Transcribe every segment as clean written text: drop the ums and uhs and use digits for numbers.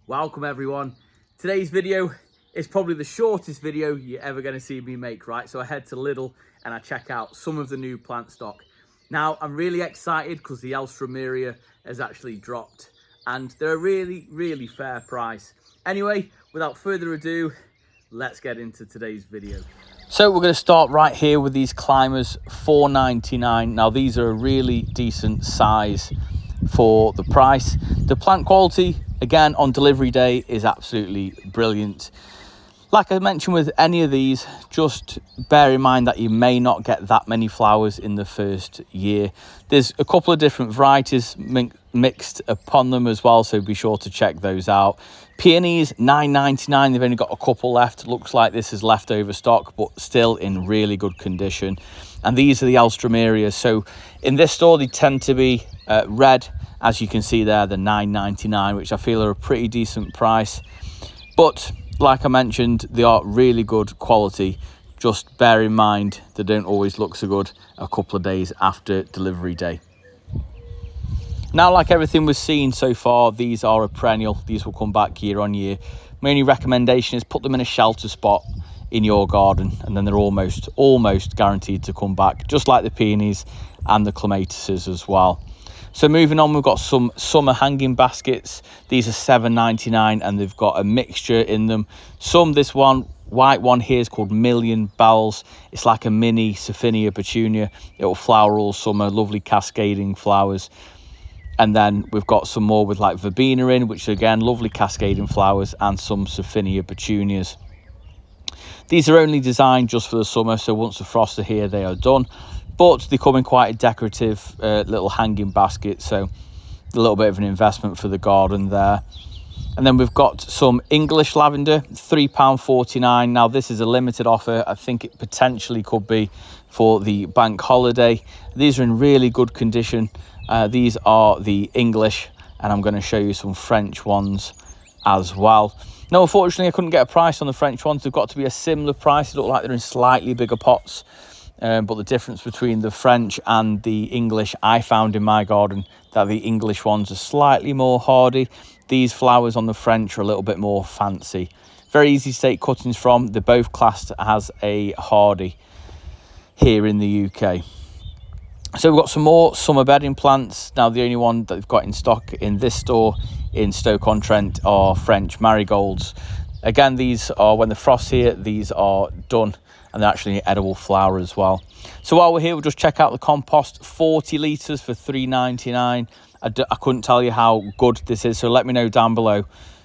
Welcome everyone. Today's video is probably the shortest video you're ever going to see me make, right? So I head to Lidl and I check out some of the new plant stock. Now I'm really excited because the Alstroemeria has actually dropped and they're a really fair price. Anyway, without further ado, let's get into today's video. So we're going to start right here with these climbers, $4.99. Now these are a really decent size for the price. The plant quality, again, on delivery day is absolutely brilliant. Like I mentioned with any of these, just bear in mind that you may not get that many flowers in the first year. There's a couple of different varieties mixed upon them as well, so be sure to check those out. Peonies, $9.99. They've only got a couple left. Looks like this is leftover stock, but still in really good condition. And these are the Alstroemerias. So in this store, they tend to be red. As you can see there, the $9.99, which I feel are a pretty decent price. But like I mentioned, they are really good quality. Just bear in mind they don't always look so good a couple of days after delivery day. Now, like everything we've seen so far, these are a perennial. These will come back year on year. My only recommendation is put them in a shelter spot in your garden, and then they're almost guaranteed to come back, just like the peonies and the clematises as well. So moving on, we've got some summer hanging baskets. These are $7.99 and they've got a mixture in them. This white one here is called Million Bells. It's like a mini Saphinia petunia. It will flower all summer, lovely cascading flowers. And then we've got some more with like verbena in, which again, lovely cascading flowers, and some Saphinia petunias. These are only designed just for the summer, so once the frosts are here, they are done. But they come in quite a decorative little hanging basket, so a little bit of an investment for the garden there. And then we've got some English lavender, £3.49. Now this is a limited offer. I think it potentially could be for the bank holiday. These are in really good condition. These are the English, and I'm going to show you some French ones as well. No, unfortunately, I couldn't get a price on the French ones. They've got to be a similar price. They look like they're in slightly bigger pots. But the difference between the French and the English, I found in my garden that the English ones are slightly more hardy. These flowers on the French are a little bit more fancy. Very easy to take cuttings from. They're both classed as a hardy here in the UK. So we've got some more summer bedding plants. Now the only one that they've got in stock in this store in Stoke-on-Trent are French marigolds. Again, these are, when the frost's here, these are done. And they're actually edible flower as well. So while we're here, we'll just check out the compost. 40 litres for $3.99. I couldn't tell you how good this is, so let me know down below.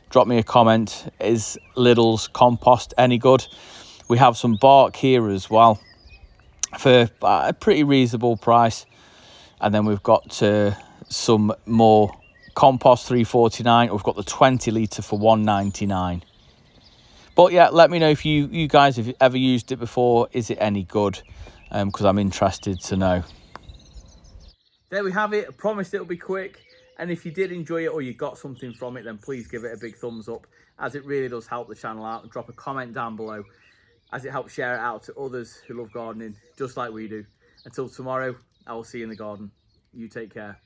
Drop me a comment. Is Lidl's compost any good? We have some bark here as well for a pretty reasonable price. And then we've got some more compost, $3.49. We've got the 20 litre for $1.99. But yeah, let me know if you guys have ever used it before. Is it any good? Because I'm interested to know. There we have it. I promised it'll be quick. And if you did enjoy it or you got something from it, then please give it a big thumbs up, as it really does help the channel out. And drop a comment down below, as it helps share it out to others who love gardening just like we do. Until tomorrow, I will see you in the garden. You take care.